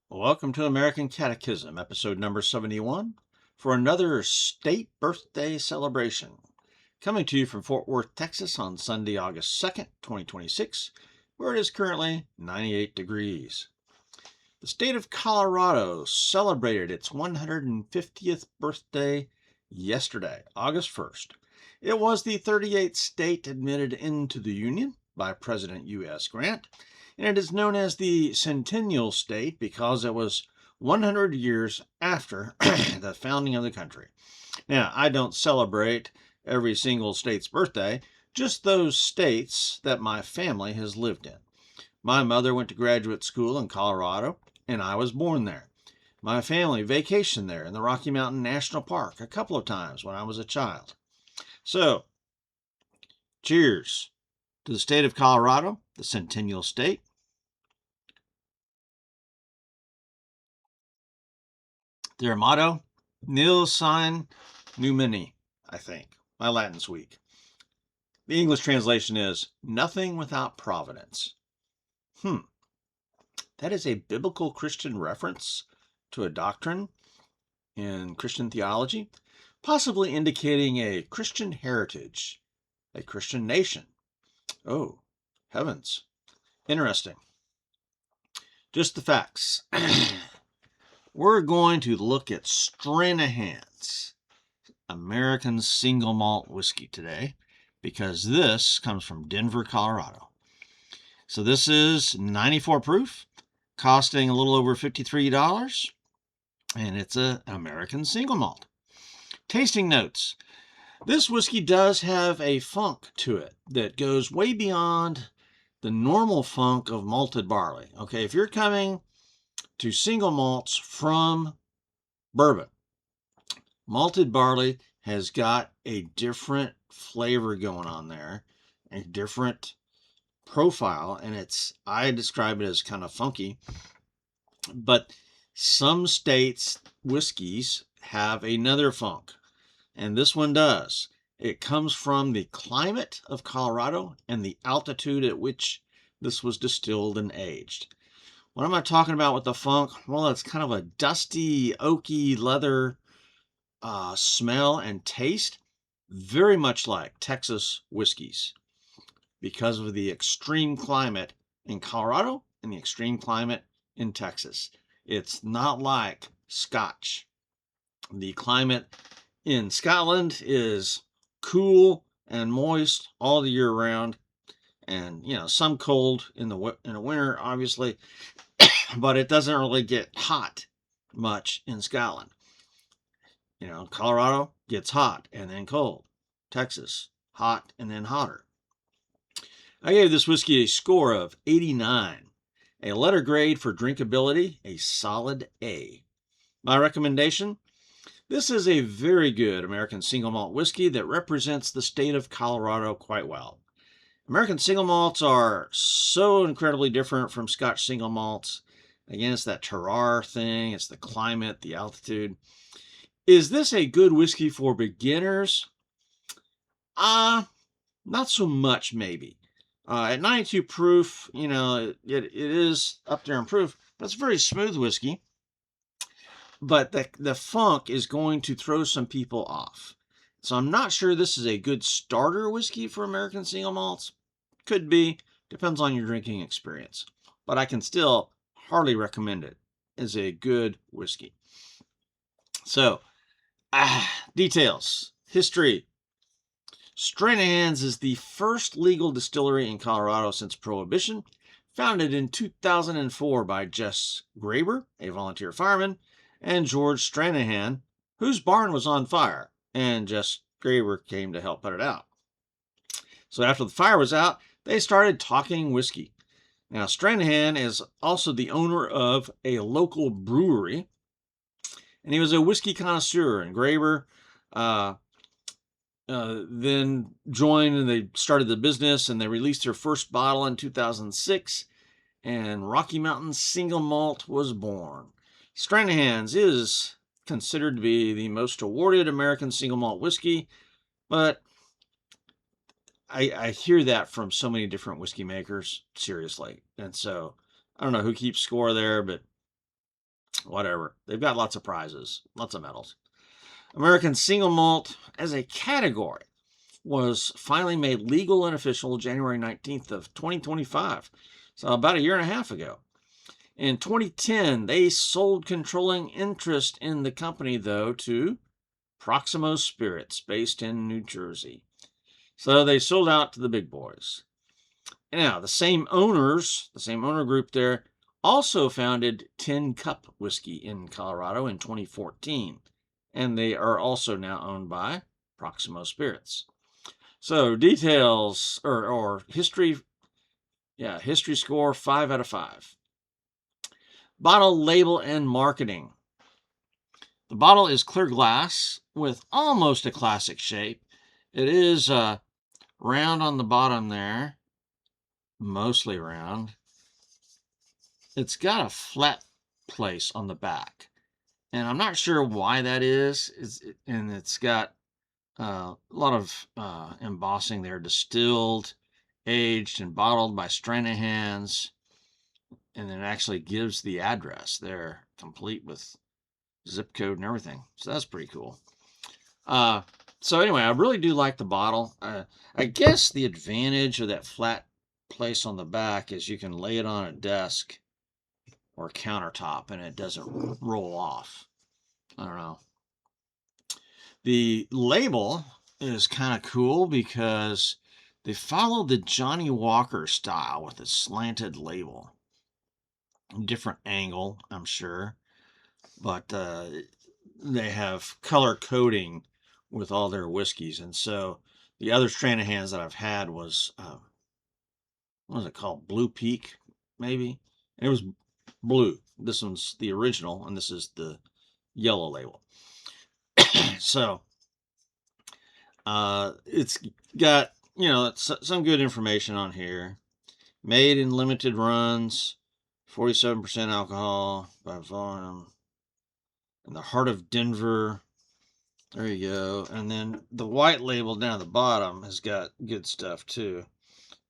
Welcome to American Catechism, episode number 71, for another state birthday celebration. Coming to you from Fort Worth, Texas on Sunday, August 2nd, 2026, where it is currently 98 degrees. The state of Colorado celebrated its 150th birthday yesterday, August 1st. It was the 38th state admitted into the Union by President U.S. Grant, and it is known as the Centennial State because it was 100 years after the founding of the country. Now, I don't celebrate every single state's birthday, just those states that my family has lived in. My mother went to graduate school in Colorado, and I was born there. My family vacationed there in the Rocky Mountain National Park a couple of times when I was a child. So, cheers to the state of Colorado, the Centennial State. Their motto, nil sine numini, I think. My Latin's weak. The English translation is nothing without providence. That is a biblical Christian reference to a doctrine in Christian theology, possibly indicating a Christian heritage, a Christian nation. Oh, heavens. Interesting. Just the facts. We're going to look at Stranahan's American Single Malt Whiskey today because this comes from Denver, Colorado. So this is 94 proof, costing a little over $53, and it's an American single malt. Tasting notes. This whiskey does have a funk to it that goes way beyond the normal funk of malted barley. Okay, if you're coming to single malts from bourbon, malted barley has got a different flavor going on there, a different profile, and I describe it as kind of funky. But some states' whiskeys have another funk, and this one does. It comes from the climate of Colorado and the altitude at which this was distilled and aged. What am I talking about with the funk? Well, it's kind of a dusty, oaky leather smell and taste, very much like Texas whiskeys because of the extreme climate in Colorado and the extreme climate in Texas. It's not like Scotch. The climate in Scotland is cool and moist all the year round, and some cold in the winter, obviously, but it doesn't really get hot much in Scotland. Colorado gets hot and then cold. Texas, hot and then hotter. I gave this whiskey a score of 89. A letter grade for drinkability, a solid A. My recommendation? This is a very good American single malt whiskey that represents the state of Colorado quite well. American single malts are so incredibly different from Scotch single malts. Again, it's that terroir thing, it's the climate, the altitude. Is this a good whiskey for beginners? Not so much, maybe. At 92 proof, it is up there in proof, but it's a very smooth whiskey. But the funk is going to throw some people off. So I'm not sure this is a good starter whiskey for American single malts. Could be, depends on your drinking experience. But I can still hardly recommend it as a good whiskey. So, details. History. Stranahan's is the first legal distillery in Colorado since Prohibition, founded in 2004 by Jess Graber, a volunteer fireman, and George Stranahan, whose barn was on fire, and Jess Graber came to help put it out. So after the fire was out, they started talking whiskey. Now, Stranahan is also the owner of a local brewery, and he was a whiskey connoisseur, and Graber then joined, and they started the business, and they released their first bottle in 2006, and Rocky Mountain Single Malt was born. Stranahan's is considered to be the most awarded American single malt whiskey, but I hear that from so many different whiskey makers, seriously. And so I don't know who keeps score there, but Whatever. They've got lots of prizes, lots of medals. American single malt as a category was finally made legal and official January 19th of 2025. So about a year and a half ago. In 2010, they sold controlling interest in the company, though, to Proximo Spirits, based in New Jersey. So they sold out to the big boys. Now, the same owner group there, also founded Tin Cup Whiskey in Colorado in 2014. And they are also now owned by Proximo Spirits. So details or history, history score 5 out of 5. Bottle, label, and marketing. The bottle is clear glass with almost a classic shape. It is round on the bottom there, mostly round. It's got a flat place on the back, and I'm not sure why that is. And it's got a lot of embossing there, distilled, aged, and bottled by Stranahans, and it actually gives the address there, complete with zip code and everything. So that's pretty cool. So anyway, I really do like the bottle. I guess the advantage of that flat place on the back is you can lay it on a desk or a countertop and it doesn't roll off. I don't know. The label is kind of cool because they follow the Johnny Walker style with a slanted label. Different angle, I'm sure. But they have color coding with all their whiskeys. And so the other Stranahans that I've had was, what was it called? Blue Peak, maybe? And it was blue. This one's the original, and this is the yellow label. So it's got, some good information on here. Made in limited runs, 47% alcohol by volume. In the heart of Denver. There you go. And then the white label down at the bottom has got good stuff too.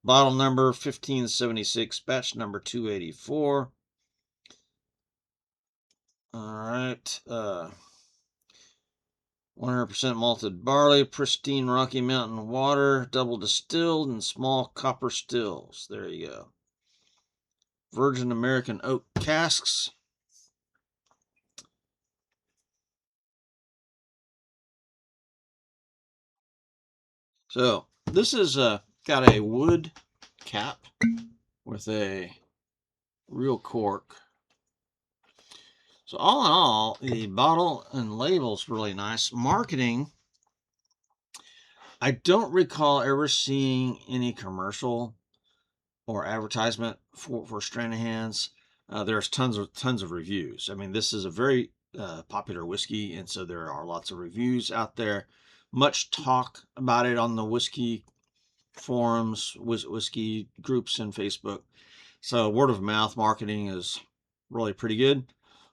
Bottle number 1576, batch number 284. All right. 100% malted barley, pristine Rocky Mountain water, double distilled in small copper stills. There you go. Virgin American oak casks. So this is got a wood cap with a real cork. So all in all, the bottle and label's really nice. Marketing, I don't recall ever seeing any commercial or advertisement for Stranahan's. There's tons of reviews. I mean, this is a very popular whiskey, and so there are lots of reviews out there. Much talk about it on the whiskey forums, whiskey groups, and Facebook. So word of mouth marketing is really pretty good.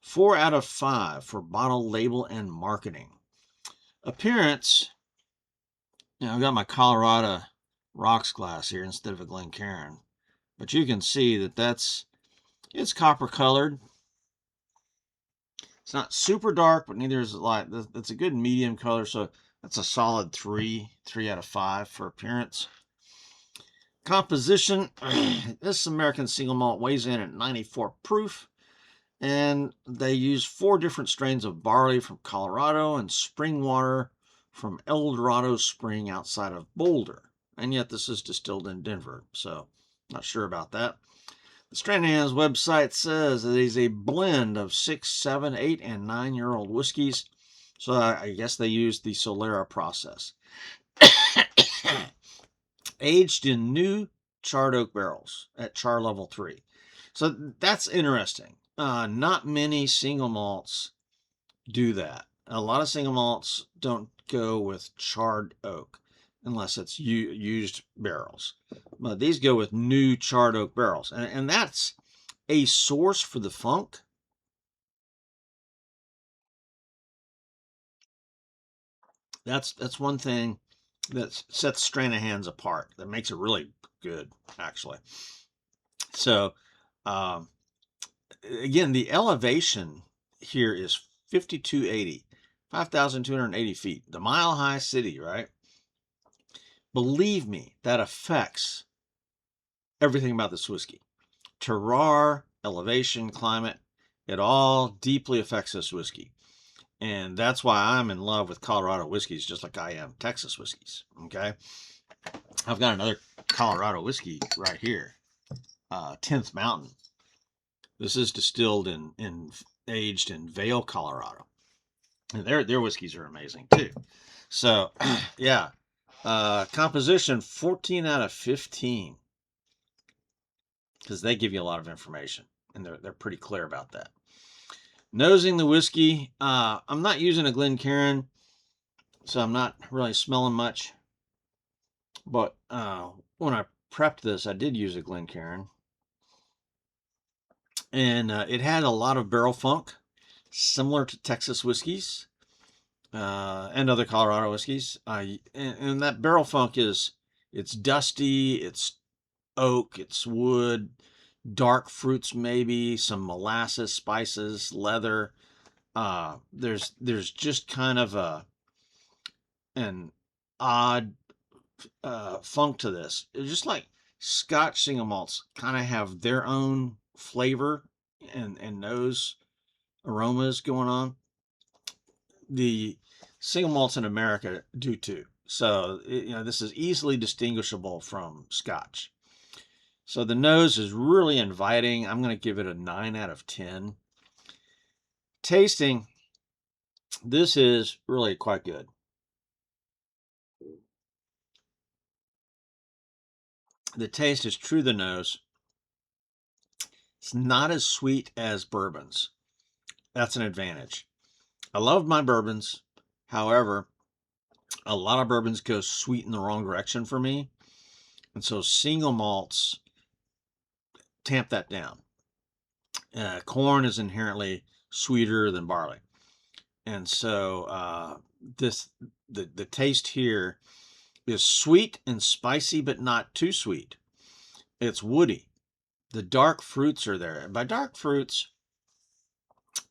4 out of 5 for bottle, label, and marketing. Appearance, I've got my Colorado rocks glass here instead of a Glencairn. But you can see that it's copper colored. It's not super dark, but neither is it light. That's a good medium color, so that's a solid 3 out of 5 for appearance. Composition, this American single malt weighs in at 94 proof. And they use 4 different strains of barley from Colorado and spring water from El Dorado Spring outside of Boulder. And yet this is distilled in Denver, so not sure about that. The Stranahan's website says it is a blend of 6, 7, 8, and 9-year-old whiskeys. So I guess they used the Solera process. Aged in new charred oak barrels at char level 3. So that's interesting. Not many single malts do that. A lot of single malts don't go with charred oak unless it's used barrels. But these go with new charred oak barrels. And that's a source for the funk. That's one thing that sets Stranahan's apart. That makes it really good, actually. So, again, the elevation here is 5,280, 5,280 feet. The Mile High City, right? Believe me, that affects everything about this whiskey. Terroir, elevation, climate, it all deeply affects this whiskey. And that's why I'm in love with Colorado whiskeys, just like I am Texas whiskeys. Okay. I've got another Colorado whiskey right here, 10th Mountain. This is distilled and aged in Vail, Colorado. And their whiskeys are amazing too. So, yeah. Composition 14 out of 15. Because they give you a lot of information. And they're pretty clear about that. Nosing the whiskey. I'm not using a Glencairn, so I'm not really smelling much. But when I prepped this, I did use a Glencairn. And it had a lot of barrel funk, similar to Texas whiskeys and other Colorado whiskeys. And that barrel funk it's dusty, it's oak, it's wood, dark fruits, maybe some molasses, spices, leather. There's just kind of an odd funk to this. It's just like Scotch single malts kind of have their own flavor and nose aromas going on. The single malts in America do too. So, this is easily distinguishable from Scotch. So the nose is really inviting. I'm going to give it a 9 out of 10. Tasting, this is really quite good. The taste is true to the nose. It's not as sweet as bourbons. That's an advantage. I love my bourbons. However, a lot of bourbons go sweet in the wrong direction for me. And so single malts tamp that down. Corn is inherently sweeter than barley. And so the taste here is sweet and spicy, but not too sweet. It's woody. The dark fruits are there. By dark fruits,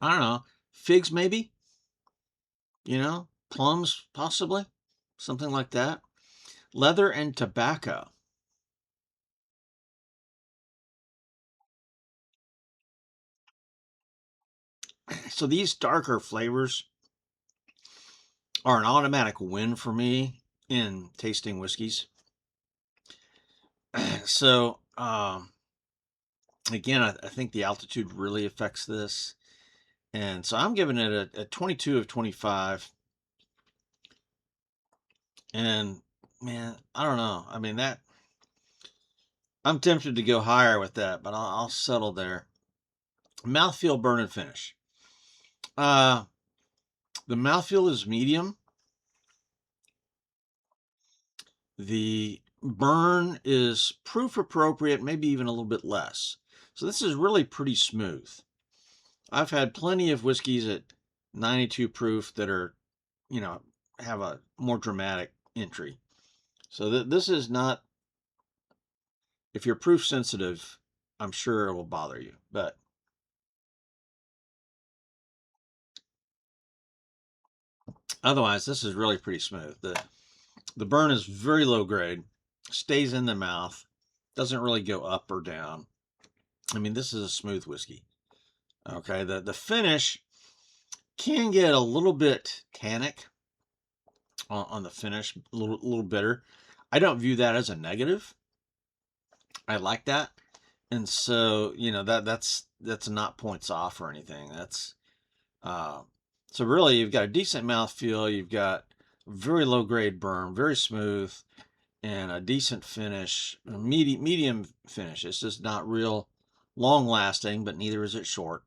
I don't know, figs maybe, plums possibly, something like that. Leather and tobacco. So these darker flavors are an automatic win for me in tasting whiskeys. So, again, I think the altitude really affects this. And so I'm giving it a 22 of 25. And man, I don't know. I mean, I'm tempted to go higher with that, but I'll settle there. Mouthfeel, burn, and finish. The mouthfeel is medium. The burn is proof appropriate, maybe even a little bit less. So this is really pretty smooth. I've had plenty of whiskeys at 92 proof that are, have a more dramatic entry. So this is not, if you're proof sensitive, I'm sure it will bother you. But otherwise, this is really pretty smooth. The burn is very low grade, stays in the mouth, doesn't really go up or down. I mean, this is a smooth whiskey. Okay, the finish can get a little bit tannic on the finish, a little bitter. I don't view that as a negative. I like that. And so, that's not points off or anything. That's so really you've got a decent mouthfeel, you've got very low grade burn, very smooth, and a decent finish, a medium finish. It's just not real long lasting, but neither is it short.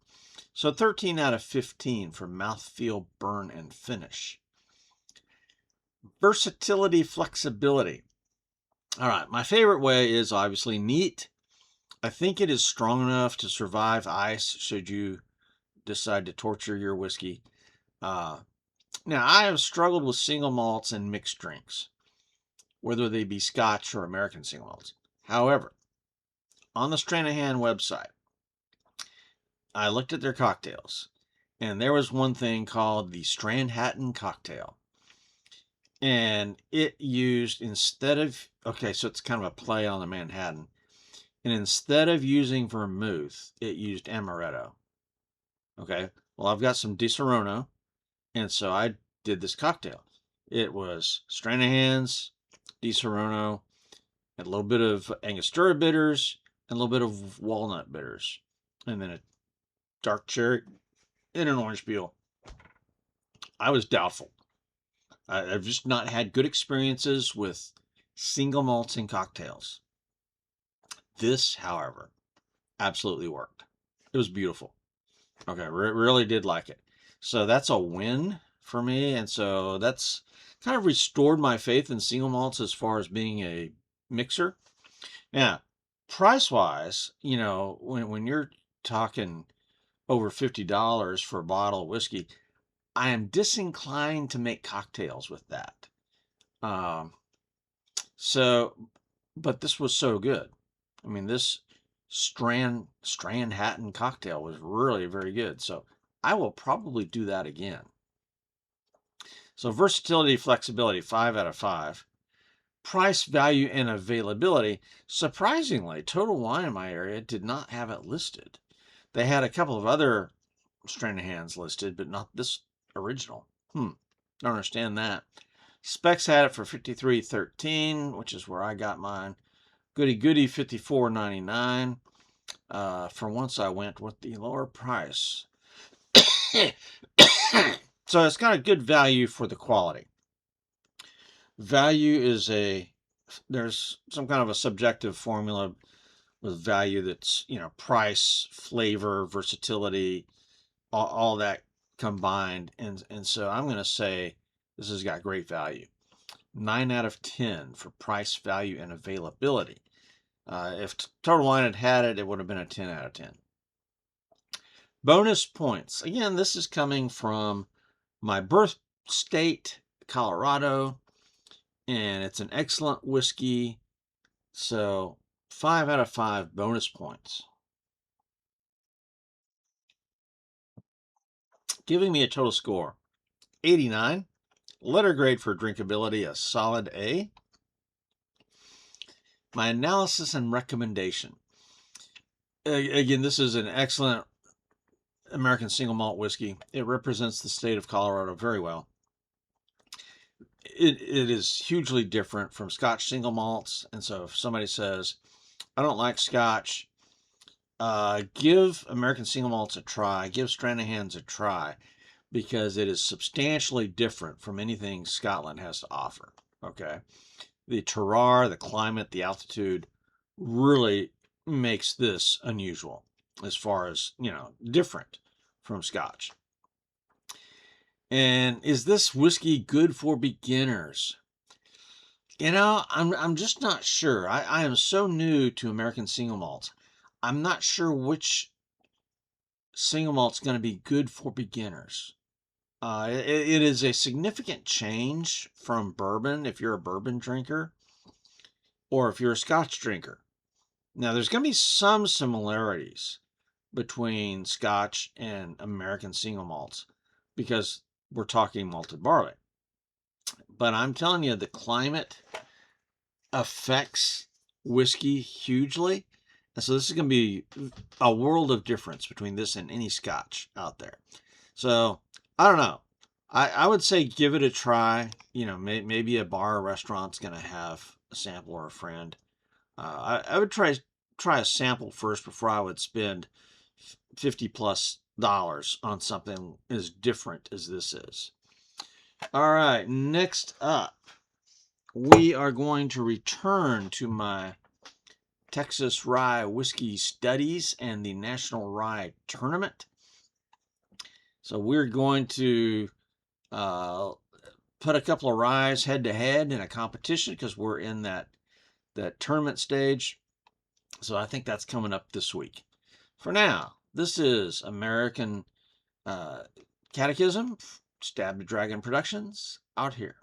So 13 out of 15 for mouthfeel, burn, and finish. Versatility, flexibility. All right, my favorite way is obviously neat. I think it is strong enough to survive ice should you decide to torture your whiskey. Now, I have struggled with single malts and mixed drinks, whether they be Scotch or American single malts. However, on the Stranahan website, I looked at their cocktails, And there was one thing called the Stranahan cocktail. And it used, instead of, okay, so it's kind of a play on the Manhattan. And instead of using vermouth, it used amaretto. Okay, well, I've got some Di Serono, and so I did this cocktail. It was Stranahan's, Di Serono, and a little bit of Angostura bitters, and a little bit of walnut bitters, and then a dark cherry and an orange peel. I was doubtful. I've just not had good experiences with single malts in cocktails. This, however, absolutely worked. It was beautiful. Okay, really did like it. So that's a win for me, and so that's kind of restored my faith in single malts as far as being a mixer. Now, price wise, when you're talking over $50 for a bottle of whiskey, I am disinclined to make cocktails with that. Um, so, but this was so good. I mean, this Stranahan cocktail was really very good. So I will probably do that again. So versatility, flexibility, 5 out of 5. Price, value, and availability. Surprisingly, Total Wine in my area did not have it listed. They had a couple of other Stranahans listed, but not this original. Don't understand that. Specs had it for $53.13, which is where I got mine. Goody Goody, $54.99. For once I went with the lower price. So it's got a good value for the quality. Value is there's some kind of a subjective formula with value that's, price, flavor, versatility, all that combined. And so I'm going to say this has got great value. 9 out of 10 for price, value, and availability. If Total Wine had it, it would have been a 10 out of 10. Bonus points. Again, this is coming from my birth state, Colorado, and it's an excellent whiskey. So 5 out of 5 bonus points. Giving me a total score 89. Letter grade for drinkability, a solid A. My analysis and recommendation. Again, this is an excellent American single malt whiskey. It represents the state of Colorado very well. It is hugely different from Scotch single malts. And so if somebody says, I don't like Scotch, give American single malts a try. Give Stranahan's a try, because it is substantially different from anything Scotland has to offer. Okay. The terroir, the climate, the altitude really makes this unusual as far as, different from Scotch. And is this whiskey good for beginners? I'm just not sure. I am so new to American single malts. I'm not sure which single malt's going to be good for beginners. It is a significant change from bourbon if you're a bourbon drinker or if you're a Scotch drinker. Now, there's going to be some similarities between Scotch and American single malts because we're talking malted barley. But I'm telling you, the climate affects whiskey hugely. And so this is going to be a world of difference between this and any Scotch out there. So I don't know. I would say give it a try. Maybe a bar or restaurant's going to have a sample or a friend. I would try a sample first before I would spend $50+ on something as different as this is. All right, next up, we are going to return to my Texas Rye Whiskey Studies and the National Rye Tournament. So we're going to put a couple of ryes head to head in a competition because we're in that tournament stage. So I think that's coming up this week. For now, this is American Catechism, Stab the Dragon Productions, out here.